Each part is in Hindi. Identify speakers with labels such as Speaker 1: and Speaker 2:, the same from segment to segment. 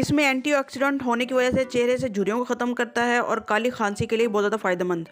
Speaker 1: इसमें एंटीऑक्सीडेंट होने की वजह से चेहरे से झुर्रियों को ख़त्म करता है और काली खांसी के लिए बहुत ज़्यादा फ़ायदेमंद।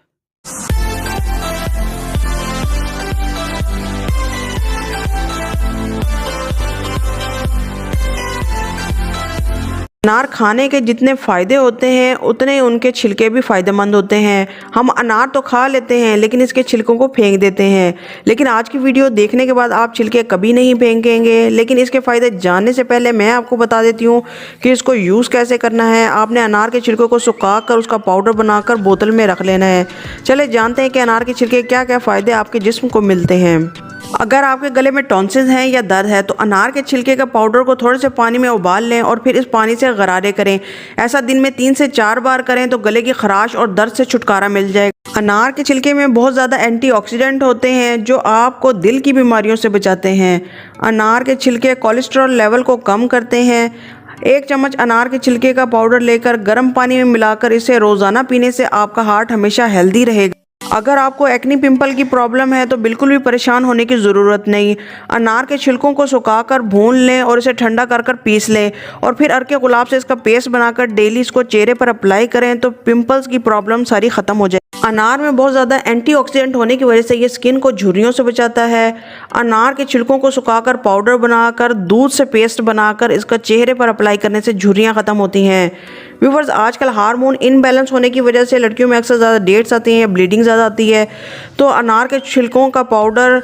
Speaker 1: अनार खाने के जितने फ़ायदे होते हैं उतने ही उनके छिलके भी फ़ायदेमंद होते हैं। हम अनार तो खा लेते हैं लेकिन इसके छिलकों को फेंक देते हैं। लेकिन आज की वीडियो देखने के बाद आप छिलके कभी नहीं फेंकेंगे। लेकिन इसके फ़ायदे जानने से पहले मैं आपको बता देती हूँ कि इसको यूज़ कैसे करना है। आपने अनार के छिलकों को सुखा कर उसका पाउडर बनाकर बोतल में रख लेना है। चले जानते हैं कि अनार के छिलके क्या क्या फ़ायदे आपके जिस्म को मिलते हैं। अगर आपके गले में टॉन्सिल्स हैं या दर्द है तो अनार के छिलके का पाउडर को थोड़े से पानी में उबाल लें और फिर इस पानी से गरारे करें। ऐसा दिन में 3 से 4 बार करें तो गले की खराश और दर्द से छुटकारा मिल जाएगा। अनार के छिलके में बहुत ज़्यादा एंटीऑक्सीडेंट होते हैं जो आपको दिल की बीमारियों से बचाते हैं। अनार के छिलके कोलेस्ट्रॉल लेवल को कम करते हैं। 1 चम्मच अनार के छिलके का पाउडर लेकर गर्म पानी में मिलाकर इसे रोज़ाना पीने से आपका हार्ट हमेशा हेल्दी रहेगा। अगर आपको एक्नी पिंपल की प्रॉब्लम है तो बिल्कुल भी परेशान होने की ज़रूरत नहीं। अनार के छिलकों को सुखाकर भून लें और इसे ठंडा कर कर पीस लें और फिर अर्के गुलाब से इसका पेस्ट बनाकर डेली इसको चेहरे पर अप्लाई करें तो पिंपल्स की प्रॉब्लम सारी ख़त्म हो जाए। अनार में बहुत ज़्यादा एंटीऑक्सीडेंट होने की वजह से ये स्किन को झुर्रियों से बचाता है। अनार के छिलकों को सुखाकर पाउडर बनाकर दूध से पेस्ट बनाकर इसका चेहरे पर अप्लाई करने से झुर्रियाँ ख़त्म होती हैं। व्यूवर्स, आजकल हार्मोन इनबैलेंस होने की वजह से लड़कियों में अक्सर ज़्यादा डेट्स आती हैं, ब्लीडिंग ज़्यादा आती है। तो अनार के छिलकों का पाउडर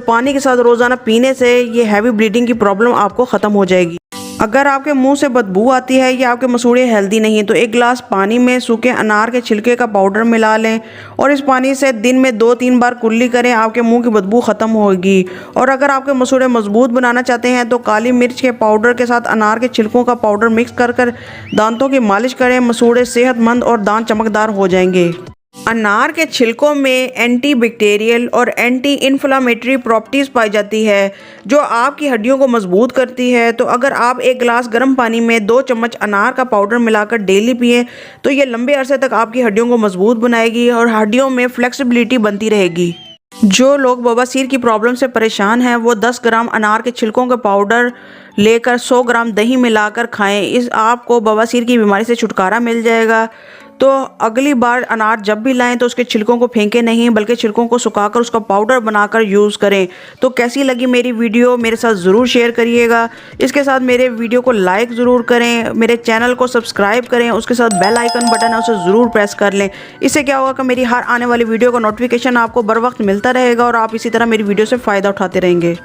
Speaker 1: पानी के साथ रोज़ाना पीने से ये हैवी ब्लीडिंग की प्रॉब्लम आपको ख़त्म हो जाएगी। अगर आपके मुंह से बदबू आती है या आपके मसूड़े हेल्दी नहीं तो 1 गिलास पानी में सूखे अनार के छिलके का पाउडर मिला लें और इस पानी से दिन में 2-3 बार कुल्ली करें। आपके मुंह की बदबू ख़त्म होगी। और अगर आपके मसूड़े मजबूत बनाना चाहते हैं तो काली मिर्च के पाउडर के साथ अनार के छिलकों का पाउडर मिक्स कर कर दांतों की मालिश करें। मसूड़े सेहतमंद और दांत चमकदार हो जाएंगे। अनार के छिलकों में एंटी बैक्टीरियल और एंटी इन्फ्लामेटरी प्रॉपर्टीज़ पाई जाती है जो आपकी हड्डियों को मजबूत करती है। तो अगर आप 1 गिलास गर्म पानी में 2 चम्मच अनार का पाउडर मिलाकर डेली पिएं तो ये लंबे अरसे तक आपकी हड्डियों को मजबूत बनाएगी और हड्डियों में फ्लेक्सिबिलिटी बनती रहेगी। जो लोग बवासीर की प्रॉब्लम से परेशान हैं वो 10 ग्राम अनार के छिलकों का पाउडर लेकर 100 ग्राम दही मिलाकर खाएं। इस आपको बवासीर की बीमारी से छुटकारा मिल जाएगा। तो अगली बार अनार जब भी लाएं तो उसके छिलकों को फेंकें नहीं बल्कि छिलकों को सुखाकर उसका पाउडर बनाकर यूज़ करें। तो कैसी लगी मेरी वीडियो मेरे साथ ज़रूर शेयर करिएगा। इसके साथ मेरे वीडियो को लाइक ज़रूर करें, मेरे चैनल को सब्सक्राइब करें, उसके साथ बेल आइकन बटन है उसे ज़रूर प्रेस कर लें। इससे क्या होगा कि मेरी हर आने वाली वीडियो का नोटिफिकेशन आपको बर वक्त मिलता रहेगा और आप इसी तरह मेरी वीडियो से फ़ायदा उठाते रहेंगे।